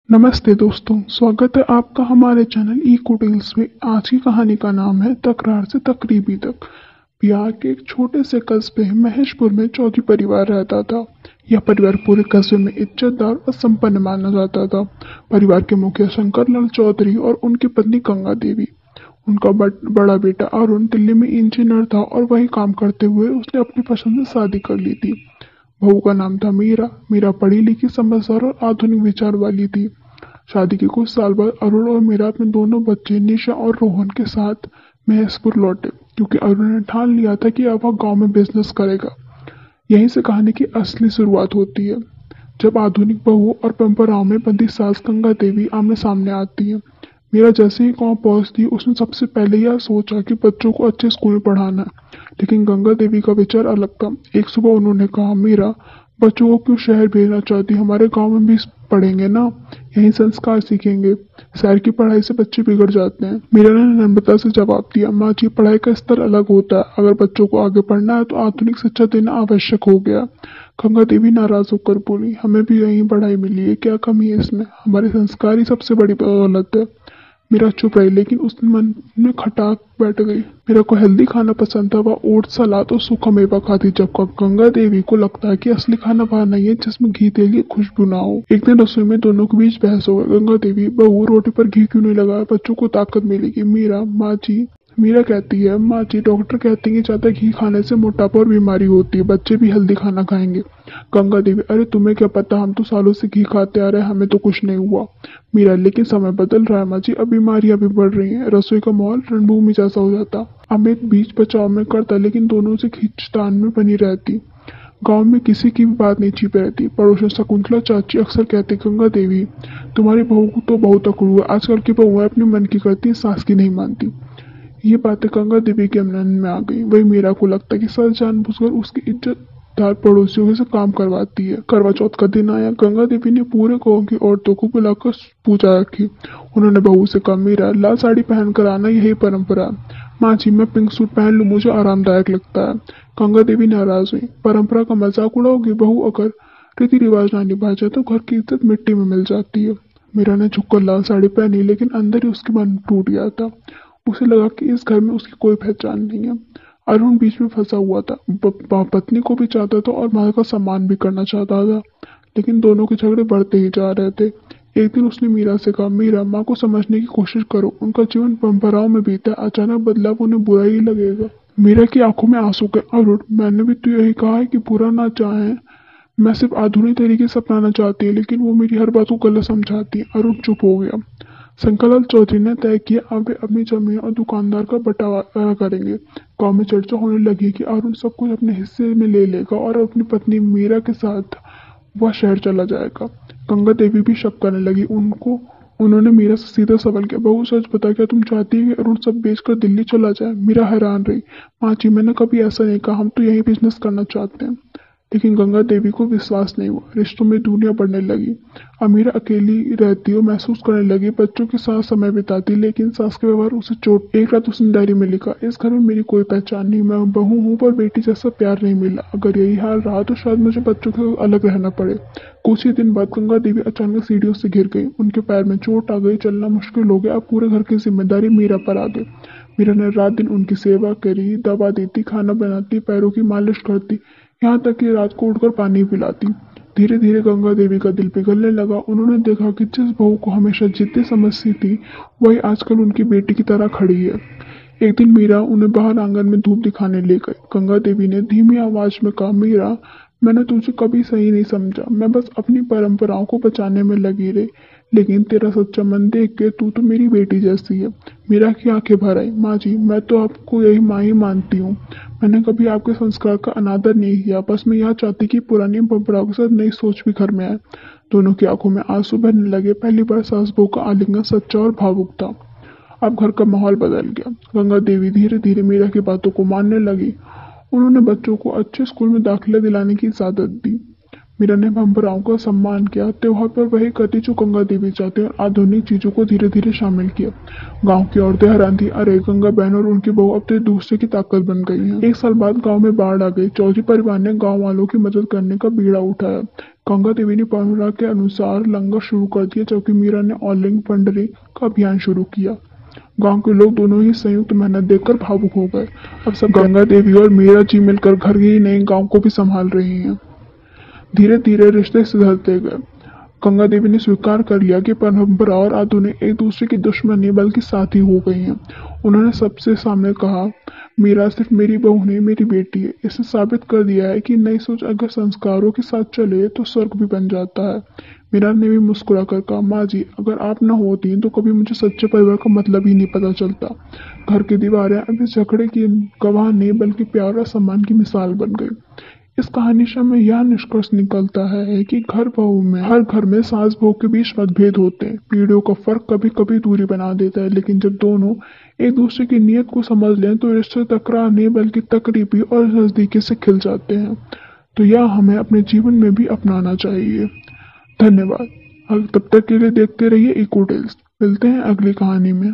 नमस्ते दोस्तों, स्वागत है आपका हमारे चैनल इको टेल्स में। आज की कहानी का नाम है तकरार से तकरीबी तक। बिहार के एक छोटे से कस्बे महेशपुर में चौधरी परिवार रहता था। यह परिवार पूरे कस्बे में इज्जतदार और संपन्न माना जाता था। परिवार के मुखिया शंकरलाल चौधरी और उनकी पत्नी गंगा देवी। उनका बड़ा बेटा अरुण दिल्ली में इंजीनियर था और वही काम करते हुए उसने अपनी पसंद से शादी कर ली थी। बहू का नाम था मीरा। मीरा पढ़ी लिखी, समझदार और आधुनिक विचार वाली थी। शादी के कुछ साल बाद अरुण और मीरा अपने दोनों बच्चे निशा और रोहन के साथ महेशपुर लौटे, क्योंकि अरुण ने ठान लिया था कि अब वह गांव में बिजनेस करेगा। यहीं से कहानी की असली शुरुआत होती है, जब आधुनिक बहू और परंपराओं में बंधी सास गंगा देवी आमने सामने आती है। मीरा जैसे ही गांव पहुंचती उसने सबसे पहले यह सोचा कि बच्चों को अच्छे स्कूल में पढ़ाना है, लेकिन गंगा देवी का विचार अलग था। एक सुबह उन्होंने कहा, मीरा, बच्चों को क्यों शहर भेजना चाहती, हमारे गांव में भी पढ़ेंगे ना, यही संस्कार सीखेंगे। शहर की पढ़ाई से बच्चे बिगड़ जाते हैं। मीरा ने नम्रता से जवाब दिया, माँ जी, पढ़ाई का स्तर अलग होता है, अगर बच्चों को आगे पढ़ना है तो आधुनिक शिक्षा देना आवश्यक हो गया। गंगा देवी नाराज होकर बोली, हमें भी यही पढ़ाई मिली है, क्या कमी है इसमें, हमारे संस्कार ही सबसे बड़ी दौलत है। मीरा चुप रही, लेकिन उसने मन में खटाक बैठ गई। मीरा को हेल्दी खाना पसंद था। वह ओट्स, सलाद और सूखा मेवा खाती, जबकि गंगा देवी को लगता है कि असली खाना वह नहीं है जिसमें घी तेल की खुशबू ना हो। एक दिन रसोई में दोनों के बीच बहस हो गई। गंगा देवी, बहू, रोटी पर घी क्यों नहीं लगाया, बच्चों को ताकत मिलेगी। मीरा कहती है, माँ जी, डॉक्टर कहते हैं कि ज्यादा घी खाने से मोटापा और बीमारी होती है, बच्चे भी हेल्दी खाना खाएंगे। गंगा देवी, अरे तुम्हें क्या पता, हम तो सालों से घी खाते आ रहे हैं, हमें तो कुछ नहीं हुआ। मीरा, लेकिन समय बदल रहा है माँ जी, अब बीमारियां भी बढ़ रही हैं, रसोई का माहौल रणभूमि जैसा हो जाता। अमित बीच बचाव में करता, लेकिन दोनों से खींचतान में बनी रहती। गांव में किसी की भी बात नहीं छिपी रहती। पड़ोसन शकुंतला चाची अक्सर कहती, गंगा देवी, तुम्हारी बहू तो बहुत अकड़ू है, आजकल की बहू अपने मन की करती, सास की नहीं मानती। ये बातें गंगा देवी के मन में आ गई। वही मीरा को लगता कि सच जानबूझकर उसकी इज्जतदार पड़ोसियों से काम करवाती है। करवा चौथ का दिन आया। गंगा देवी ने पूरे गांव की औरतों को बुलाकर पूजा रखी। उन्होंने बहू से कहा, मीरा, लाल साड़ी पहनकर आना, यही परंपरा है। माँ जी, मैं पिंक सूट पहन लूं, मुझे आरामदायक लगता है। गंगा देवी नाराज हुई। परंपरा का मजाक उड़ाओगी बहू, अगर रीति रिवाज ना निभाए जाए तो घर की इज्जत मिट्टी में मिल जाती है। मीरा ने झुककर लाल साड़ी पहनी, लेकिन अंदर ही उसकी मन टूट गया था। उसे लगा कि इस घर में उसकी कोई पहचान नहीं है। अरुण बीच में फंसा हुआ था। पत्नी को भी चाहता था और माँ का सम्मान भी करना चाहता था, लेकिन दोनों के झगड़े बढ़ते ही जा रहे थे। एक दिन उसने मीरा से कहा, मीरा, माँ को समझने की कोशिश करो, उनका जीवन परंपराओं में बीता है, अचानक बदलाव उन्हें बुरा ही लगेगा। मीरा की आंखों में आंसू के, अरुण, मैंने भी तो यही कहा है कि बुरा ना चाहे, मैं सिर्फ आधुनिक तरीके से अपनाना चाहती है, लेकिन वो मेरी हर बात को गलत समझाती है। अरुण चुप हो गया। शंकरलाल चौधरी ने तय किया, अब वे अपनी जमीन और दुकानदार का बंटवारा करेंगे। गांव में चर्चा होने लगी कि अरुण सब कुछ अपने हिस्से में ले लेगा और अपनी पत्नी मीरा के साथ वह शहर चला जाएगा। गंगा देवी भी शक करने लगी। उन्होंने मीरा से सीधा सवाल किया, बहू, सच बता, क्या तुम चाहती है कि अरुण सब बेचकर दिल्ली चला जाए। मीरा हैरान रही। माँ जी, मैंने कभी ऐसा नहीं कहा, हम तो यही बिजनेस करना चाहते हैं। लेकिन गंगा देवी को विश्वास नहीं हुआ। रिश्तों में दूरियां बढ़ने लगी। अमीरा अकेली रहती और महसूस करने लगी, बच्चों के साथ समय बिताती, लेकिन सास के व्यवहार उसे चोट। एक रात उसने डायरी में लिखा, इस घर में मेरी कोई पहचान नहीं, मैं बहू हूँ पर बेटी जैसा प्यार नहीं मिला, अगर यही हाल रहा तो शायद मुझे बच्चों के अलग रहना पड़े। कुछ ही दिन बाद गंगा देवी अचानक सीढ़ियों से गिर गई। उनके पैर में चोट आ गई, चलना मुश्किल हो गया। अब पूरे घर की जिम्मेदारी मीरा पर आ गई। मीरा ने रात दिन उनकी सेवा करी, दवा देती, खाना बनाती, पैरों की मालिश करती, यहाँ तक कि रात को उठकर पानी पिलाती। धीरे धीरे गंगा देवी का दिल पिघलने लगा। उन्होंने देखा कि जिस बहू को हमेशा जिद्दी समझती थी, वही आजकल उनकी बेटी की तरह खड़ी है। एक दिन मीरा उन्हें बाहर आंगन में धूप दिखाने ले गई। गंगा देवी ने धीमी आवाज में कहा, मीरा, मैंने तुझे कभी सही नहीं समझा, मैं बस अपनी परंपराओं को बचाने में लगी रही, लेकिन तेरा सच्चा मन देख के तू तो मेरी बेटी जैसी है। मीरा की आंखें भर आई। माँ जी, मैं तो आपको यही माँ ही मानती हूँ, मैंने कभी आपके संस्कार का अनादर नहीं किया, बस मैं यह चाहती कि पुरानी परंपराओं के साथ नई सोच भी घर में आए। दोनों की आंखों में आंसू बहने लगे। पहली बार सास बहू का आलिंगन सच्चा और भावुक था। अब घर का माहौल बदल गया। गंगा देवी धीरे धीरे मीरा की बातों को मानने लगी। उन्होंने बच्चों को अच्छे स्कूल में दाखिला दिलाने की इजाजत दी। मीरा ने परंपराओं का सम्मान किया, त्योहार पर वही करती जो गंगा देवी चाहती, और आधुनिक चीजों को धीरे धीरे शामिल किया। गांव की औरतें हैरान थी, अरे, गंगा बहन और उनकी बहू अब तो एक दूसरे की ताकत बन गई हैं। एक साल बाद गांव में बाढ़ आ गई। चौधरी परिवार ने गांव वालों की मदद करने का बीड़ा उठाया। गंगा देवी ने परंपरा के अनुसार लंगर शुरू कर दिया, जबकि मीरा ने ऑनलाइन फंडरिंग का अभियान शुरू किया। गांव के लोग दोनों ही संयुक्त मेहनत देखकर भावुक हो गए। अब सब गंगा देवी और मीरा जी मिलकर घर ही नहीं गांव को भी संभाल रही हैं। धीरे धीरे रिश्ते सुधरते गए। गंगा देवी ने स्वीकार कर लिया कि परंपरा और आधुनिक एक दूसरे की दुश्मन नहीं बल्कि साथी हो गई हैं। उन्होंने सबसे सामने कहा, मीरा सिर्फ मेरी बहू नहीं, मेरी बेटी है। इसने साबित कर दिया है कि नई सोच अगर संस्कारों के साथ चले तो स्वर्ग भी बन जाता है। मीरा ने भी मुस्कुराकर कहा, माँ जी, अगर आप न होती तो कभी मुझे सच्चे परिवार का मतलब ही नहीं पता चलता। घर की दीवारें अब इस झगड़े की गवाह नहीं बल्कि प्यार और सम्मान की मिसाल बन गई। इस कहानी से हमें यह निष्कर्ष निकलता है कि हर घर में सास बहू के बीच मतभेद होते हैं। पीढ़ियों का फर्क कभी कभी दूरी बना देता है, लेकिन जब दोनों एक दूसरे की नीयत को समझ लें तो रिश्ते तकरार नहीं बल्कि तकरीबी और नजदीकी से खिल जाते हैं। तो यह हमें अपने जीवन में भी अपनाना चाहिए। धन्यवाद। तब तक के लिए देखते रहिए इको टेल्स। मिलते हैं अगली कहानी में।